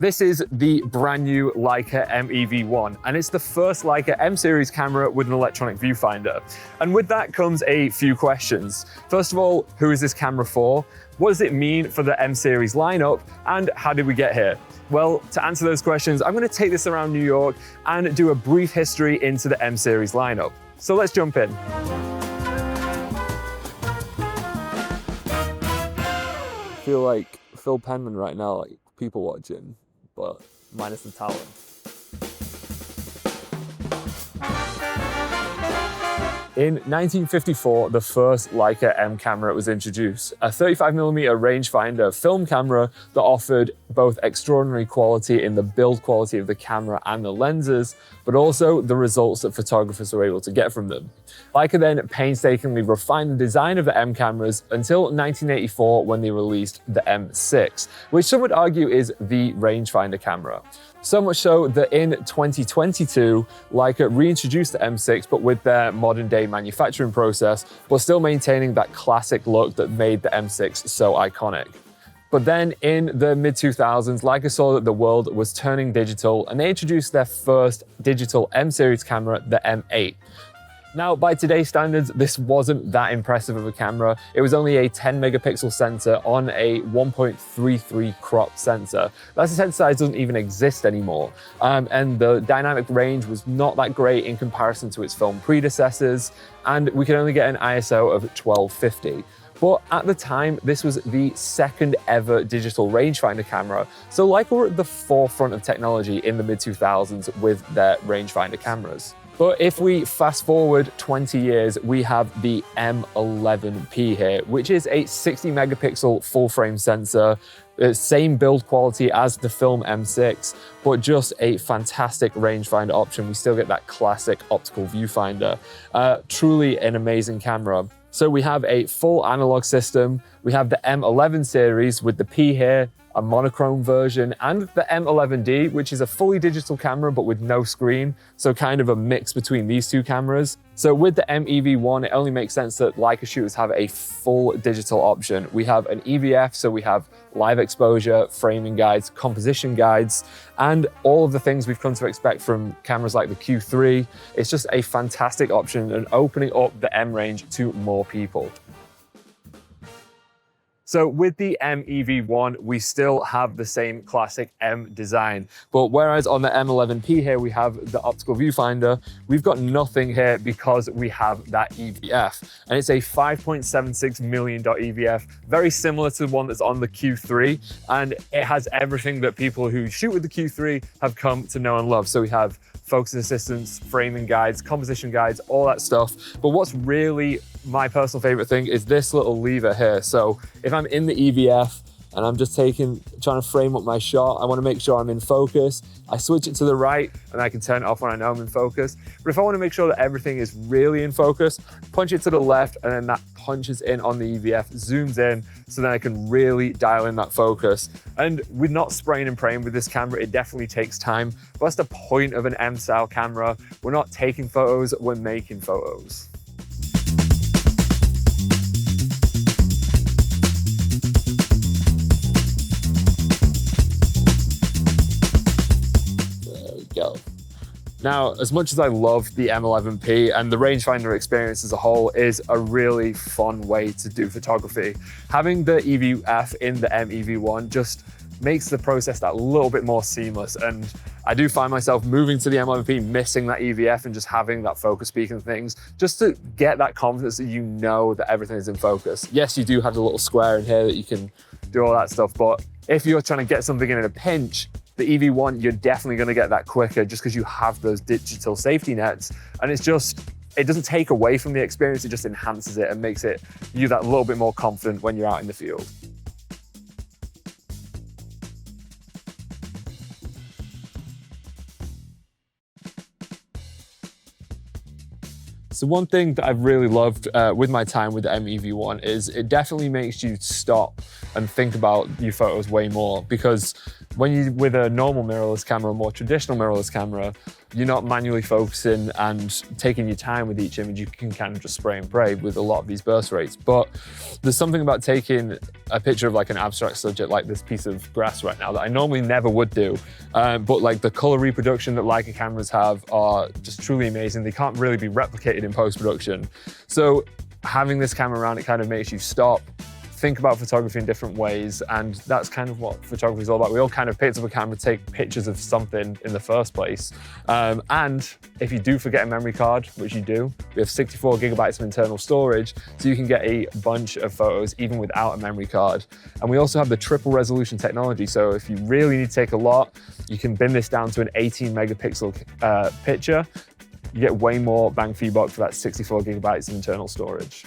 This is the brand new Leica M EV1, and it's the first Leica M Series camera with an electronic viewfinder. And with that comes a few questions. First of all, who is this camera for? What does it mean for the M Series lineup? And how did we get here? Well, to answer those questions, I'm going to take this around New York and do a brief history into the M Series lineup. So let's jump in. I feel like Phil Penman right now, like people watching, but minus the talent. In 1954, the first Leica M camera was introduced, a 35mm rangefinder film camera that offered both extraordinary quality in the build quality of the camera and the lenses, but also the results that photographers were able to get from them. Leica then painstakingly refined the design of the M cameras until 1984 when they released the M6, which some would argue is the rangefinder camera. So much so that in 2022, Leica reintroduced the M6, but with their modern day manufacturing process, but still maintaining that classic look that made the M6 so iconic. But then in the mid-2000s, Leica saw that the world was turning digital and they introduced their first digital M series camera, the M8. Now, by today's standards, this wasn't that impressive of a camera. It was only a 10 megapixel sensor on a 1.33 crop sensor. That sensor size doesn't even exist anymore. And the dynamic range was not that great in comparison to its film predecessors. And we could only get an ISO of 1250. But at the time, this was the second ever digital rangefinder camera. So Leica were at the forefront of technology in the mid-2000s with their rangefinder cameras. But if we fast forward 20 years, we have the M11P here, which is a 60 megapixel full frame sensor, same build quality as the film M6, but just a fantastic rangefinder option. We still get that classic optical viewfinder. Truly an amazing camera. So we have a full analog system. We have the M11 series with the P here, a monochrome version, and the M11D, which is a fully digital camera but with no screen, so kind of a mix between these two cameras. So with the M EV1, it only makes sense that Leica shooters have a full digital option. We have an EVF, so we have live exposure, framing guides, composition guides, and all of the things we've come to expect from cameras like the Q3. It's just a fantastic option and opening up the M range to more people. So with the M EV1, we still have the same classic M design. But whereas on the M11P here, we have the optical viewfinder, we've got nothing here because we have that EVF. And it's a 5.76 million dot EVF, very similar to the one that's on the Q3. And it has everything that people who shoot with the Q3 have come to know and love. So we have focus assistance, framing guides, composition guides, all that stuff. But what's really my personal favorite thing is this little lever here. So if I'm in the EVF and I'm just trying to frame up my shot, I want to make sure I'm in focus. I switch it to the right and I can turn it off when I know I'm in focus. But if I want to make sure that everything is really in focus, punch it to the left and then that punches in on the EVF, zooms in, so then I can really dial in that focus. And we're not spraying and praying with this camera, it definitely takes time. But that's the point of an M style camera. We're not taking photos, we're making photos. Go. Now, as much as I love the M11P and the rangefinder experience as a whole is a really fun way to do photography, having the EVF in the M EV1 just makes the process that little bit more seamless. And I do find myself moving to the M11P, missing that EVF and just having that focus peak and things, just to get that confidence that you know that everything is in focus. Yes, you do have a little square in here that you can do all that stuff, but if you're trying to get something in a pinch, the EV1, you're definitely going to get that quicker just because you have those digital safety nets. And it doesn't take away from the experience, it just enhances it and makes you that little bit more confident when you're out in the field. So one thing that I've really loved with my time with the M EV1 is it definitely makes you stop and think about your photos way more, because when you with a normal mirrorless camera, a more traditional mirrorless camera, you're not manually focusing and taking your time with each image. You can kind of just spray and pray with a lot of these burst rates. But there's something about taking a picture of like an abstract subject like this piece of grass right now that I normally never would do. But like the color reproduction that Leica cameras have are just truly amazing. They can't really be replicated in post-production. So having this camera around, it kind of makes you stop, think about photography in different ways, and that's kind of what photography is all about. We all kind of picked up a camera to take pictures of something in the first place. And if you do forget a memory card, which you do, we have 64 gigabytes of internal storage, so you can get a bunch of photos even without a memory card. And we also have the triple resolution technology, so if you really need to take a lot, you can bin this down to an 18 megapixel picture. You get way more bang for your buck for that 64 gigabytes of internal storage.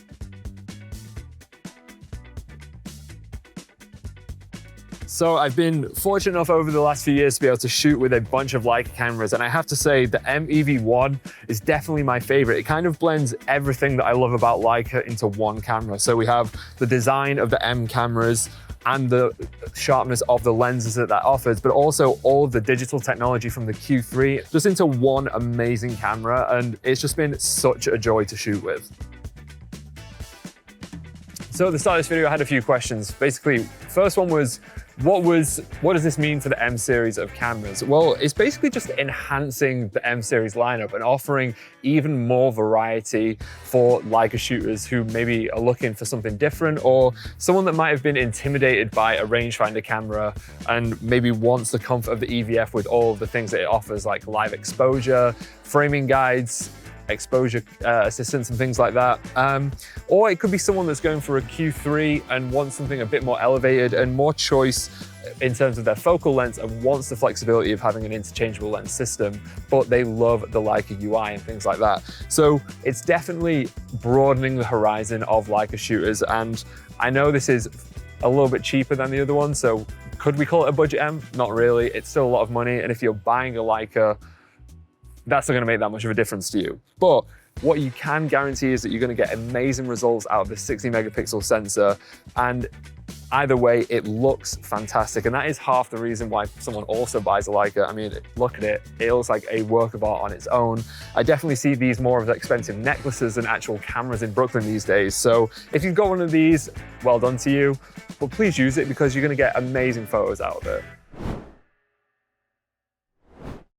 So I've been fortunate enough over the last few years to be able to shoot with a bunch of Leica cameras, and I have to say the M EV1 is definitely my favorite. It kind of blends everything that I love about Leica into one camera. So we have the design of the M cameras and the sharpness of the lenses that offers, but also all of the digital technology from the Q3 just into one amazing camera, and it's just been such a joy to shoot with. So at the start of this video, I had a few questions. Basically, first one was, what does this mean for the M series of cameras? Well, it's basically just enhancing the M series lineup and offering even more variety for Leica shooters who maybe are looking for something different, or someone that might have been intimidated by a rangefinder camera and maybe wants the comfort of the EVF with all of the things that it offers, like live exposure, framing guides, exposure assistance and things like that. Or it could be someone that's going for a Q3 and wants something a bit more elevated and more choice in terms of their focal length and wants the flexibility of having an interchangeable lens system, but they love the Leica UI and things like that. So it's definitely broadening the horizon of Leica shooters, and I know this is a little bit cheaper than the other one, so could we call it a budget M? Not really. It's still a lot of money, and if you're buying a Leica, that's not going to make that much of a difference to you. But what you can guarantee is that you're going to get amazing results out of this 60 megapixel sensor, and either way, it looks fantastic. And that is half the reason why someone also buys a Leica. I mean, look at it. It looks like a work of art on its own. I definitely see these more as expensive necklaces than actual cameras in Brooklyn these days. So if you've got one of these, well done to you, but please use it because you're going to get amazing photos out of it.